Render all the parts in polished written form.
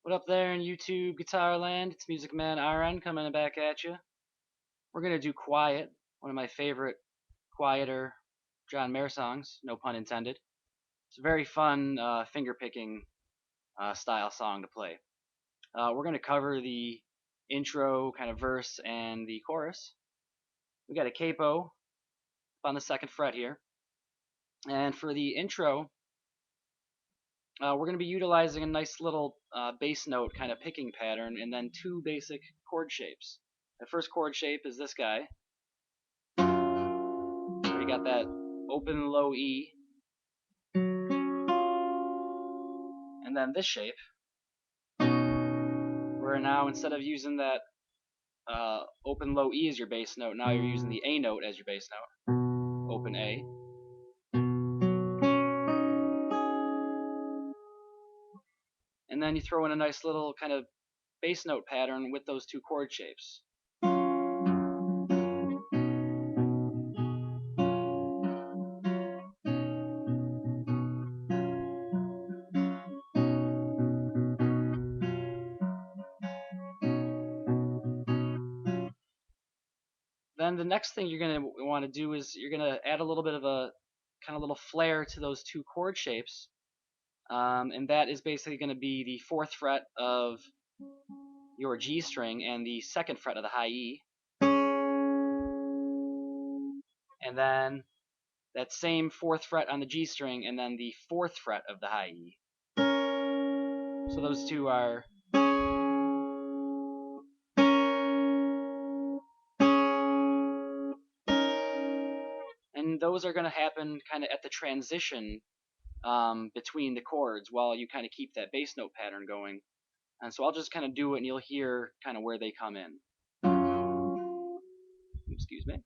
What up there in YouTube Guitar Land? It's Music Man RN coming back at you. We're gonna do Quiet, one of my favorite quieter John Mayer songs, no pun intended. It's a very fun finger picking style song to play. We're gonna cover the intro, kind of verse, and the chorus. We got a capo on the second fret here, and for the intro, we're going to be utilizing a nice little bass note kind of picking pattern and then two basic chord shapes. The first chord shape is this guy. We got that open low E. And then this shape, where now instead of using that open low E as your bass note, now you're using the A note as your bass note. Open A. And then you throw in a nice little kind of bass note pattern with those two chord shapes. Then the next thing you're going to want to do is you're going to add a little bit of a kind of little flair to those two chord shapes. And that is basically going to be the fourth fret of your G string and the second fret of the high E. And then that same fourth fret on the G string and then the fourth fret of the high E. So those two are and those are going to happen kind of at the transition between the chords while you kind of keep that bass note pattern going. And so I'll just kind of do it and you'll hear kind of where they come in. Excuse me.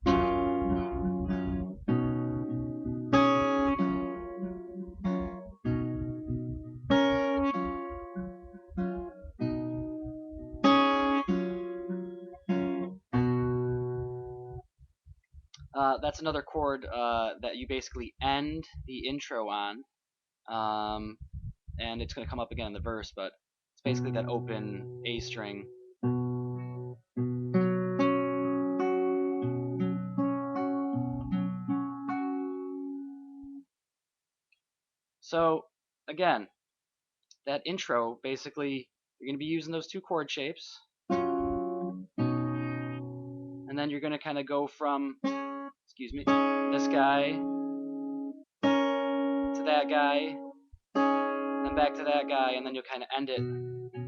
That's another chord that you basically end the intro on. And it's going to come up again in the verse, but it's basically that open A string. So again, that intro, basically, you're going to be using those two chord shapes. And then you're going to kind of go from, excuse me, this guy to that guy, then back to that guy, and then you'll kind of end it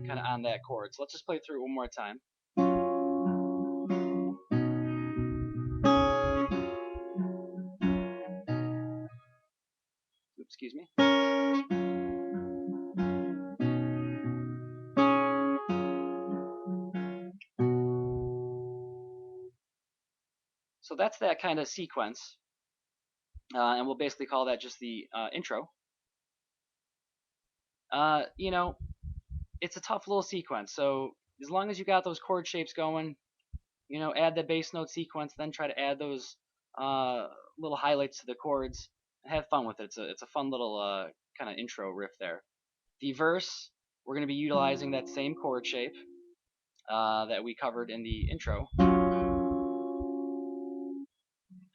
kind of on that chord. So let's just play through it one more time. Excuse me. So that's that kind of sequence. And we'll basically call that just the intro. You know, it's a tough little sequence. So as long as you got those chord shapes going, you know, add the bass note sequence, then try to add those little highlights to the chords. Have fun with it. It's a fun little kind of intro riff there. The verse, we're going to be utilizing that same chord shape that we covered in the intro.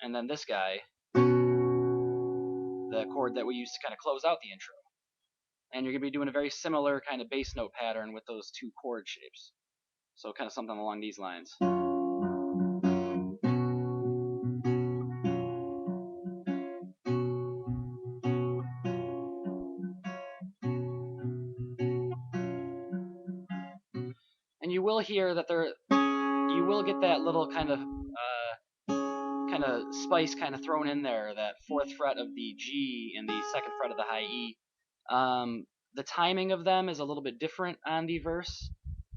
And then this guy, the chord that we used to kind of close out the intro. And you're going to be doing a very similar kind of bass note pattern with those two chord shapes. So kind of something along these lines. And you will hear that you will get that little kind of spice kind of thrown in there, that fourth fret of the G and the second fret of the high E. The timing of them is a little bit different on the verse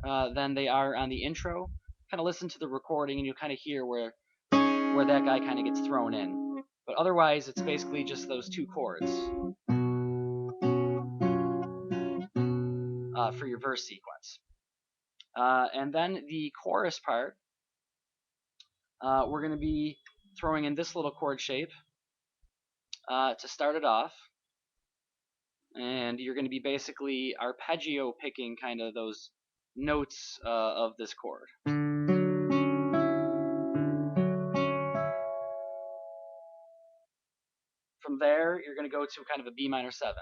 than they are on the intro. Kind of listen to the recording and you'll kind of hear where that guy kind of gets thrown in. But otherwise, it's basically just those two chords for your verse sequence. And then the chorus part, we're going to be throwing in this little chord shape to start it off. and you're going to be basically arpeggio picking kind of those notes of this chord. From there, you're going to go to kind of a B minor 7.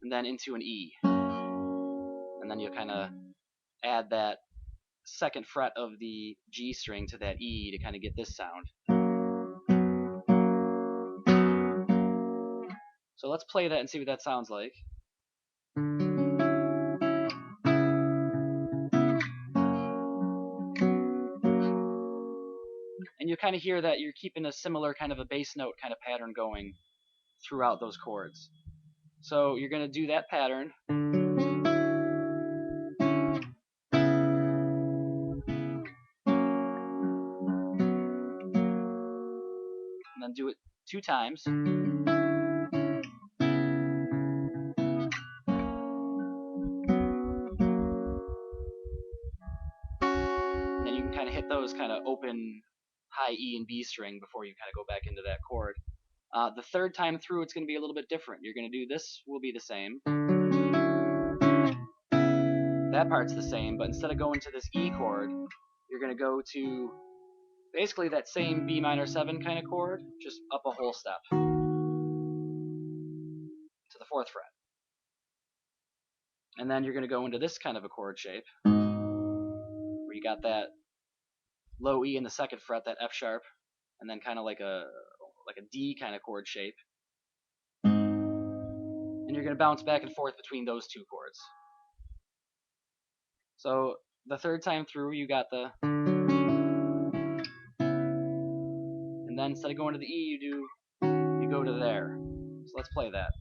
And then into an E. And then you'll kind of add that second fret of the G string to that E to kind of get this sound. So let's play that and see what that sounds like. And you kind of hear that you're keeping a similar kind of a bass note kind of pattern going throughout those chords. So you're going to do that pattern. And then do it 2 times. Then you can kind of hit those kind of open high E and B string before you kind of go back into that chord. The third time through, it's going to be a little bit different. You're going to do this will be the same. That part's the same, but instead of going to this E chord, you're going to go to basically that same B minor 7 kind of chord, just up a whole step to the 4th fret. And then you're going to go into this kind of a chord shape, where you got that low E in the 2nd fret, that F sharp, and then kind of like a D kind of chord shape. And you're going to bounce back and forth between those 2 chords. So the third time through, you got the, and then instead of going to the E, you go to there. So let's play that.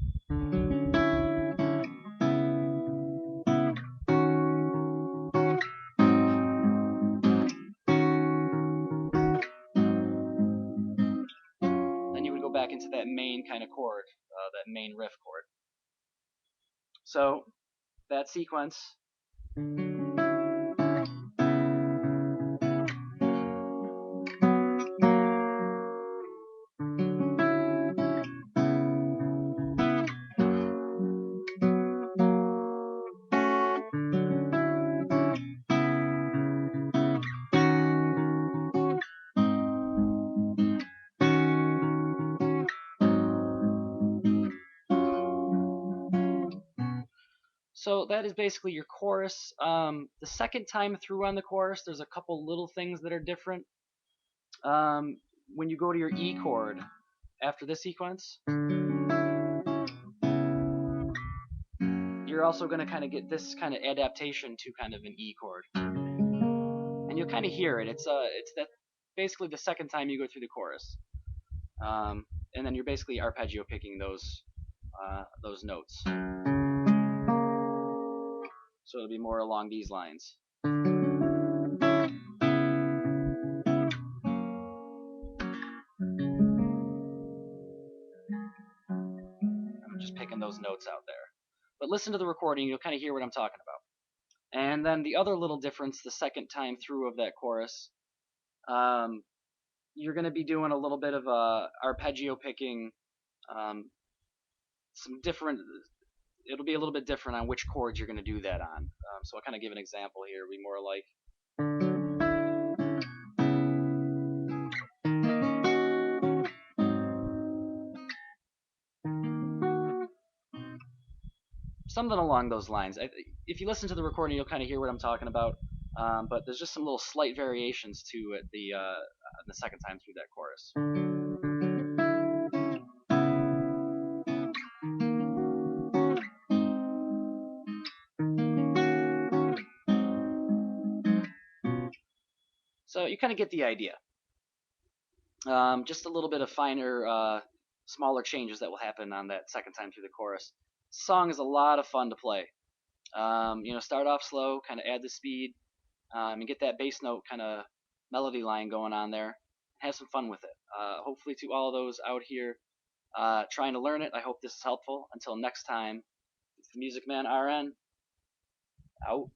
Then you would go back into that main kind of chord, that main riff chord. So that sequence. So that is basically your chorus. The second time through on the chorus, there's a couple little things that are different. When you go to your E chord after this sequence, you're also going to kind of get this kind of adaptation to kind of an E chord, and you'll kind of hear it. It's that basically the second time you go through the chorus, and then you're basically arpeggio picking those notes. So it'll be more along these lines. I'm just picking those notes out there. But listen to the recording, you'll kind of hear what I'm talking about. And then the other little difference, the second time through of that chorus, you're going to be doing a little bit of arpeggio picking, some different. It'll be a little bit different on which chords you're going to do that on. So I'll kind of give an example here. It'll be more like. Something along those lines. If you listen to the recording, you'll kind of hear what I'm talking about. But there's just some little slight variations to it the second time through that chorus. So you kind of get the idea. Just a little bit of finer, smaller changes that will happen on that second time through the chorus. This song is a lot of fun to play. Start off slow, kind of add the speed, and get that bass note kind of melody line going on there. Have some fun with it. Hopefully to all of those out here trying to learn it, I hope this is helpful. Until next time, it's the Music Man RN, out.